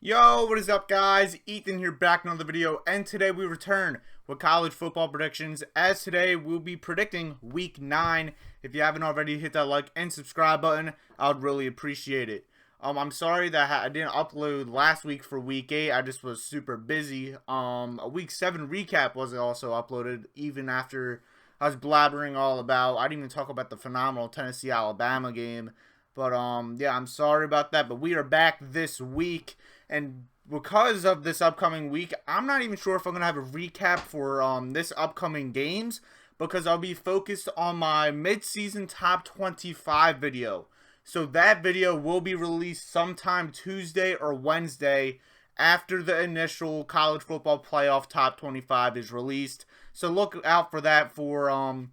Yo, what is up guys? Ethan here, back in another video, and today we return with college football predictions. As today we'll be predicting week 9. If you haven't already, hit that like and subscribe button. I would really appreciate it. I'm sorry that I didn't upload last week for week 8. I just was super busy. A week 7 recap wasn't also uploaded even after I was blabbering all about. I didn't even talk about the phenomenal Tennessee-Alabama game. But yeah, I'm sorry about that. But we are back this week. And because of this upcoming week, I'm not even sure if I'm going to have a recap for this upcoming games, because I'll be focused on my mid-season top 25 video. So that video will be released sometime Tuesday or Wednesday after the initial college football playoff top 25 is released. So look out for that for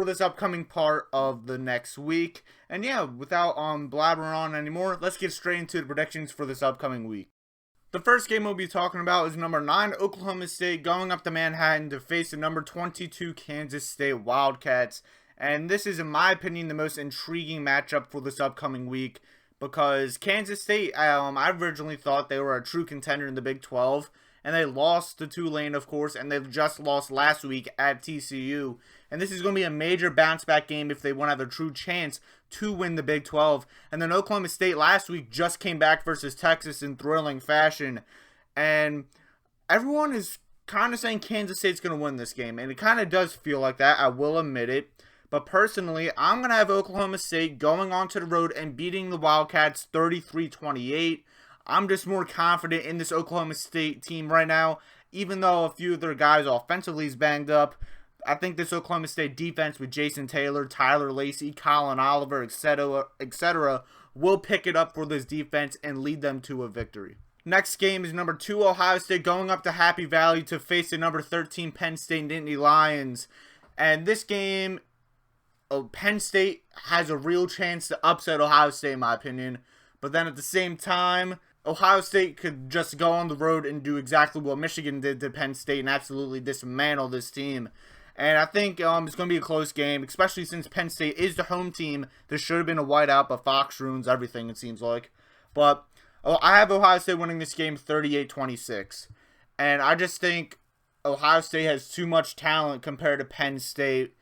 this upcoming part of the next week. And yeah, without blabbering on anymore, let's get straight into the predictions for this upcoming week. The first game we'll be talking about is number 9 Oklahoma State going up to Manhattan to face the number 22 Kansas State Wildcats. And this is, in my opinion, the most intriguing matchup for this upcoming week, because Kansas State, I originally thought they were a true contender in the Big 12, and they lost to Tulane, of course, and they've just lost last week at TCU. And this is going to be a major bounce-back game if they want to have a true chance to win the Big 12. And then Oklahoma State last week just came back versus Texas in thrilling fashion. And everyone is kind of saying Kansas State's going to win this game, and it kind of does feel like that, I will admit it. But personally, I'm going to have Oklahoma State going onto the road and beating the Wildcats 33-28. I'm just more confident in this Oklahoma State team right now, even though a few of their guys offensively is banged up. I think this Oklahoma State defense with Jason Taylor, Tyler Lacey, Colin Oliver, etc., will pick it up for this defense and lead them to a victory. Next game is number 2 Ohio State going up to Happy Valley to face the number 13 Penn State Nittany Lions. And this game, Penn State has a real chance to upset Ohio State, in my opinion. But then at the same time, Ohio State could just go on the road and do exactly what Michigan did to Penn State and absolutely dismantle this team. And I think it's going to be a close game, especially since Penn State is the home team. There should have been a whiteout, but Fox ruins everything, it seems like. But I have Ohio State winning this game 38-26. And I just think Ohio State has too much talent compared to Penn State.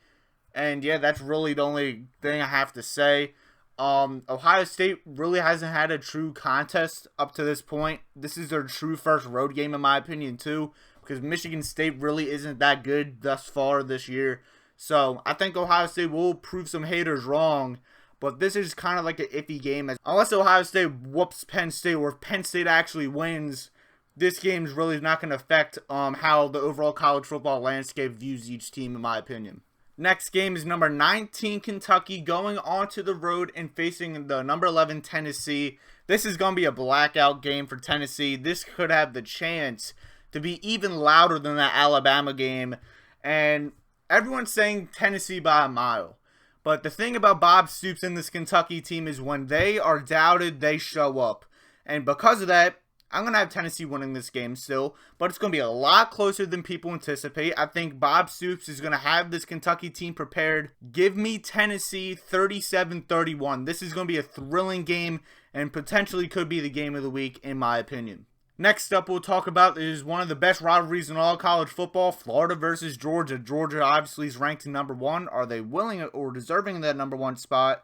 And yeah, that's really the only thing I have to say. Ohio State really hasn't had a true contest up to this point. This is their true first road game, in my opinion, too, because Michigan State really isn't that good thus far this year. So I think Ohio State will prove some haters wrong, but this is kind of like an iffy game. Unless Ohio State whoops Penn State, or if Penn State actually wins, this game is really not going to affect how the overall college football landscape views each team, in my opinion. Next game is number 19 Kentucky going onto the road and facing the number 11 Tennessee. This is going to be a blackout game for Tennessee. This could have the chance to be even louder than that Alabama game. And everyone's saying Tennessee by a mile. But the thing about Bob Stoops and this Kentucky team is when they are doubted, they show up. And because of that, I'm going to have Tennessee winning this game still, but it's going to be a lot closer than people anticipate. I think Bob Stoops is going to have this Kentucky team prepared. Give me Tennessee 37-31. This is going to be a thrilling game and potentially could be the game of the week, in my opinion. Next up, we'll talk about is one of the best rivalries in all college football, Florida versus Georgia. Georgia obviously is ranked number 1. Are they willing or deserving that number 1 spot?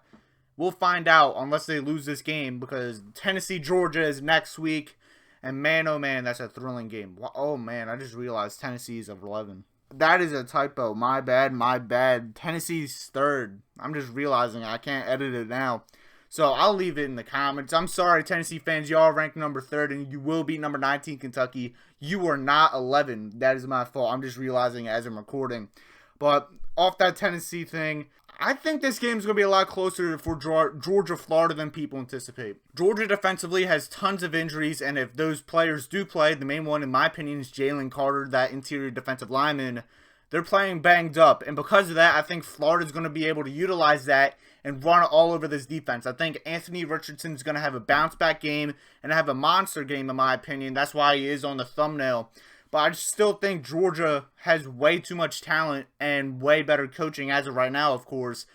We'll find out unless they lose this game, because Tennessee-Georgia is next week. And man, oh man, that's a thrilling game. Oh man, I just realized Tennessee is 11. That is a typo. My bad. Tennessee's 3rd. I'm just realizing I can't edit it now. So I'll leave it in the comments. I'm sorry, Tennessee fans. You are ranked number 3rd, and you will beat number 19 Kentucky. You are not 11. That is my fault. I'm just realizing as I'm recording. But off that Tennessee thing, I think this game is going to be a lot closer for Georgia-Florida than people anticipate. Georgia defensively has tons of injuries, and if those players do play, the main one in my opinion is Jalen Carter, that interior defensive lineman. They're playing banged up, and because of that, I think Florida is going to be able to utilize that and run all over this defense. I think Anthony Richardson is going to have a bounce-back game and have a monster game, in my opinion. That's why he is on the thumbnail. But I still think Georgia has way too much talent and way better coaching as of right now, of course.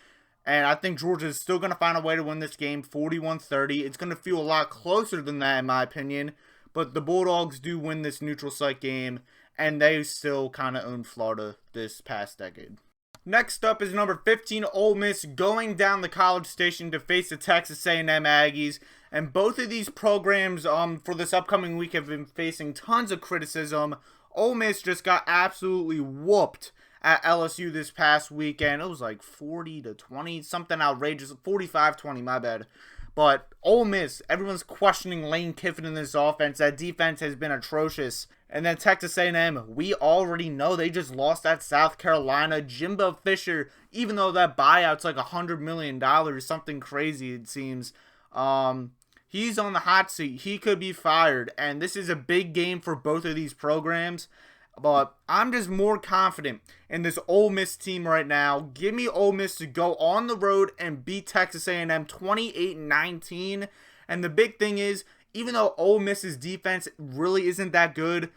And I think Georgia is still going to find a way to win this game 41-30. It's going to feel a lot closer than that, in my opinion. But the Bulldogs do win this neutral site game, and they still kind of own Florida this past decade. Next up is number 15, Ole Miss, going down the College Station to face the Texas A&M Aggies. And both of these programs for this upcoming week have been facing tons of criticism. Ole Miss just got absolutely whooped at LSU this past weekend. It was like 40-20, something outrageous. 45-20, my bad. But Ole Miss, everyone's questioning Lane Kiffin in this offense. That defense has been atrocious. And then Texas A&M, we already know they just lost at South Carolina. Jimbo Fisher, even though that buyout's like $100 million, something crazy it seems, he's on the hot seat. He could be fired. And this is a big game for both of these programs. But I'm just more confident in this Ole Miss team right now. Give me Ole Miss to go on the road and beat Texas A&M 28-19. And the big thing is, even though Ole Miss's defense really isn't that good,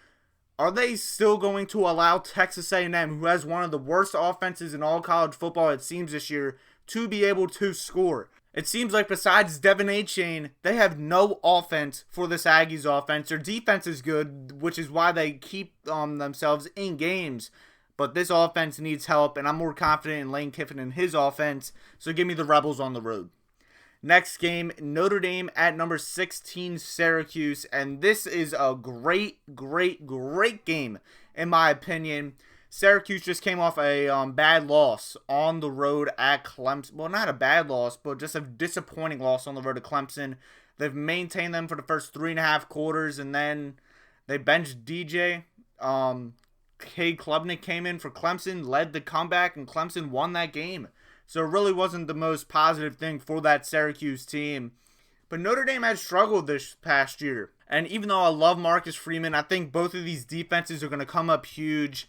are they still going to allow Texas A&M, who has one of the worst offenses in all college football, it seems, this year, to be able to score? It seems like besides Devin Achane, they have no offense for this Aggies offense. Their defense is good, which is why they keep themselves in games. But this offense needs help, and I'm more confident in Lane Kiffin and his offense. So give me the Rebels on the road. Next game, Notre Dame at number 16, Syracuse. And this is a great game, in my opinion. Syracuse just came off a bad loss on the road at Clemson. Well, not a bad loss, but just a disappointing loss on the road to Clemson. They've maintained them for the first 3.5 quarters, and then they benched DJ. Cade Klubnik came in for Clemson, led the comeback, and Clemson won that game. So it really wasn't the most positive thing for that Syracuse team. But Notre Dame has struggled this past year. And even though I love Marcus Freeman, I think both of these defenses are going to come up huge.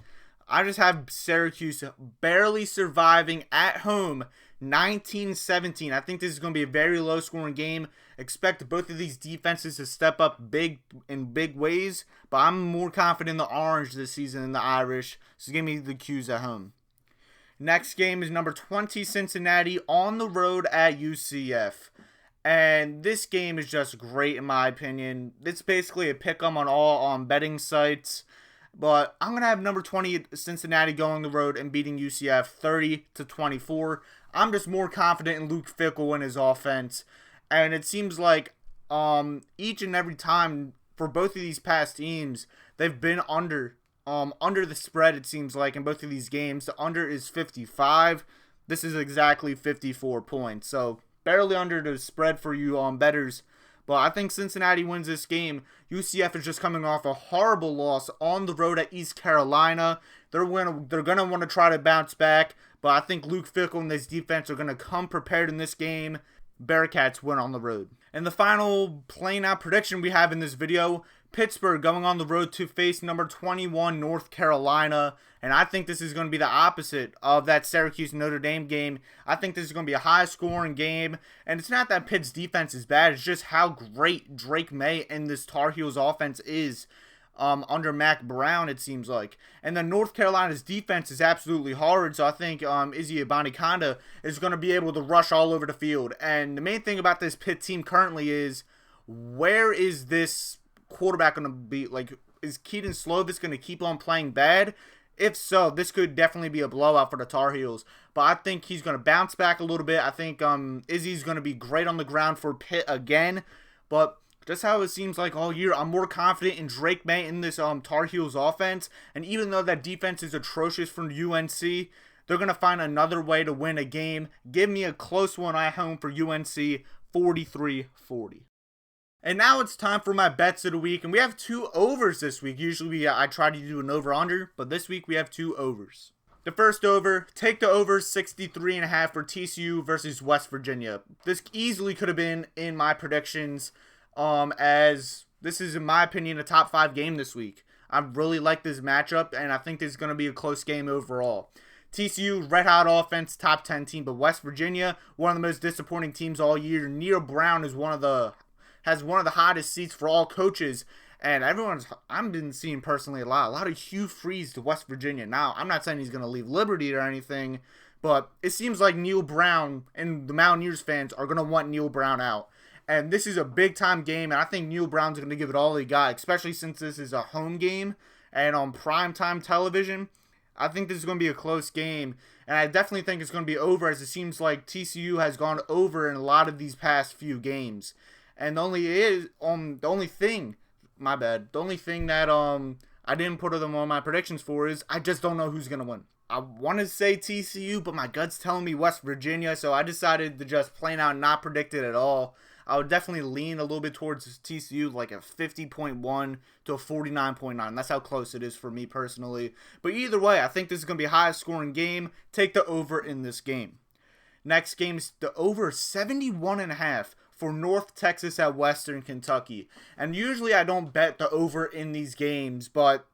I just have Syracuse barely surviving at home, 19-17. I think this is going to be a very low-scoring game. Expect both of these defenses to step up in big ways. But I'm more confident in the Orange this season than the Irish. So give me the Qs at home. Next game is number 20, Cincinnati, on the road at UCF. And this game is just great in my opinion. It's basically a pick-em on all betting sites. But I'm going to have number 20, Cincinnati, going the road and beating UCF 30-24. I'm just more confident in Luke Fickell and his offense. And it seems like each and every time for both of these past teams, they've been under the spread, it seems like, in both of these games. The under is 55. This is exactly 54 points. So barely under the spread for you bettors. But I think Cincinnati wins this game. UCF is just coming off a horrible loss on the road at East Carolina. They're going to want to try to bounce back. But I think Luke Fickell and his defense are going to come prepared in this game. Bearcats win on the road. And the final plain out prediction we have in this video, Pittsburgh going on the road to face number 21 North Carolina. And I think this is going to be the opposite of that Syracuse-Notre Dame game. I think this is going to be a high-scoring game. And it's not that Pitt's defense is bad. It's just how great Drake May and this Tar Heels offense is under Mac Brown, it seems like. And then North Carolina's defense is absolutely hard. So I think Izzy Abanikanda is going to be able to rush all over the field. And the main thing about this Pitt team currently is, where is this quarterback going to be? Like, is Keaton Slovis going to keep on playing bad? If so, this could definitely be a blowout for the Tar Heels. But I think he's going to bounce back a little bit. I think Izzy's going to be great on the ground for Pitt again. But just how it seems like all year, I'm more confident in Drake May in this Tar Heels offense. And even though that defense is atrocious from UNC, they're going to find another way to win a game. Give me a close one at home for UNC, 43-40. And now it's time for my bets of the week. And we have 2 overs this week. Usually I try to do an over-under, but this week we have 2 overs. The first over, take the over 63.5 for TCU versus West Virginia. This easily could have been in my predictions, as this is, in my opinion, a top 5 game this week. I really like this matchup, and I think this is going to be a close game overall. TCU, red-hot offense, top 10 team, but West Virginia, one of the most disappointing teams all year. Neil Brown is has one of the hottest seats for all coaches, and I've been seeing personally a lot of Hugh Freeze to West Virginia. Now, I'm not saying he's going to leave Liberty or anything, but it seems like Neil Brown and the Mountaineers fans are going to want Neil Brown out. And this is a big-time game, and I think Neil Brown's going to give it all he got, especially since this is a home game and on primetime television. I think this is going to be a close game, and I definitely think it's going to be over, as it seems like TCU has gone over in a lot of these past few games. And the only thing that I didn't put them on my predictions for is I just don't know who's going to win. I want to say TCU, but my gut's telling me West Virginia, so I decided to just plain out not predict it at all. I would definitely lean a little bit towards TCU, like a 50.1 to a 49.9. That's how close it is for me personally. But either way, I think this is going to be a high scoring game. Take the over in this game. Next game is the over 71.5 for North Texas at Western Kentucky. And usually I don't bet the over in these games, but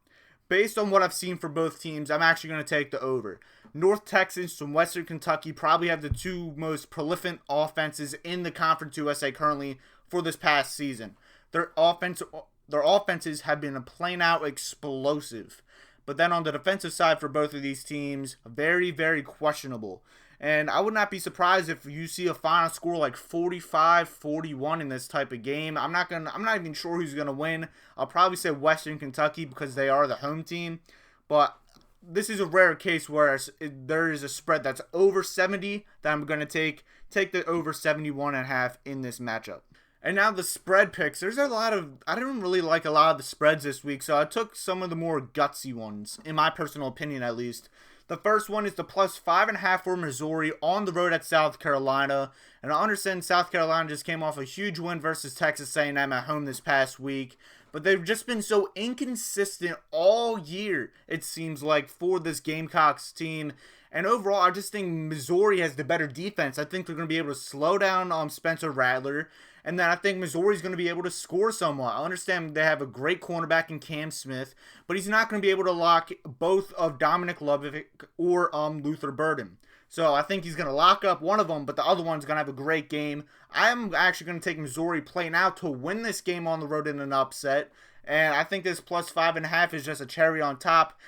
based on what I've seen for both teams, I'm actually going to take the over. North Texas and Western Kentucky probably have the two most prolific offenses in the Conference USA currently for this past season. Their offenses have been plain out explosive. But then on the defensive side for both of these teams, very, very questionable. And I would not be surprised if you see a final score like 45-41 in this type of game. I'm not even sure who's going to win. I'll probably say Western Kentucky because they are the home team. But this is a rare case where there is a spread that's over 70 that I'm going to take the over 71.5 in this matchup. And now the spread picks. There's a lot of, I didn't really like a lot of the spreads this week, so I took some of the more gutsy ones, in my personal opinion at least. The first one is the plus 5.5 for Missouri on the road at South Carolina. And I understand South Carolina just came off a huge win versus Texas A&M at home this past week. But they've just been so inconsistent all year, it seems like, for this Gamecocks team. And overall, I just think Missouri has the better defense. I think they're going to be able to slow down Spencer Rattler. And then I think Missouri's going to be able to score somewhat. I understand they have a great cornerback in Cam Smith, but he's not going to be able to lock both of Dominic Lovick or Luther Burden. So I think he's going to lock up one of them, but the other one's going to have a great game. I'm actually going to take Missouri playing out to win this game on the road in an upset. And I think this plus 5.5 is just a cherry on top.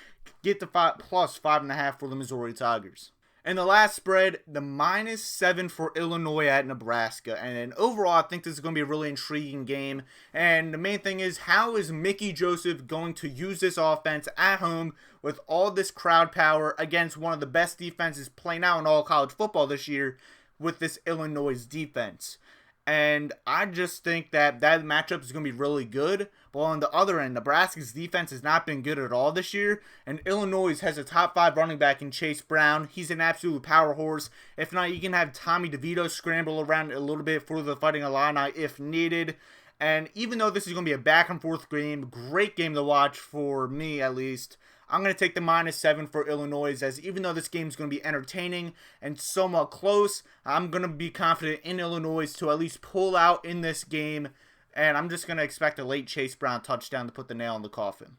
Get the plus 5.5 for the Missouri Tigers. And the last spread, the -7 for Illinois at Nebraska. And overall, I think this is going to be a really intriguing game. And the main thing is, how is Mickey Joseph going to use this offense at home with all this crowd power against one of the best defenses playing out in all college football this year with this Illinois defense? And I just think that matchup is going to be really good. But on the other end, Nebraska's defense has not been good at all this year. And Illinois has a top 5 running back in Chase Brown. He's an absolute power horse. If not, you can have Tommy DeVito scramble around a little bit for the Fighting Illini if needed. And even though this is going to be a back and forth game, great game to watch for me at least, I'm going to take the -7 for Illinois, as even though this game is going to be entertaining and somewhat close, I'm going to be confident in Illinois to at least pull out in this game, and I'm just going to expect a late Chase Brown touchdown to put the nail in the coffin.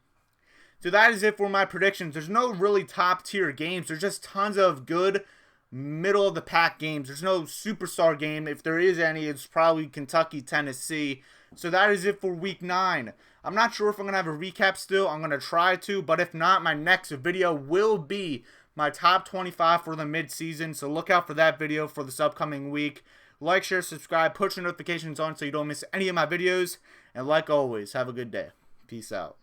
So that is it for my predictions. There's no really top-tier games. There's just tons of good middle-of-the-pack games. There's no superstar game. If there is any, it's probably Kentucky, Tennessee. So that is it for Week 9. I'm not sure if I'm going to have a recap still. I'm going to try to, but if not, my next video will be my top 25 for the midseason. So look out for that video for this upcoming week. Like, share, subscribe, push your notifications on so you don't miss any of my videos. And like always, have a good day. Peace out.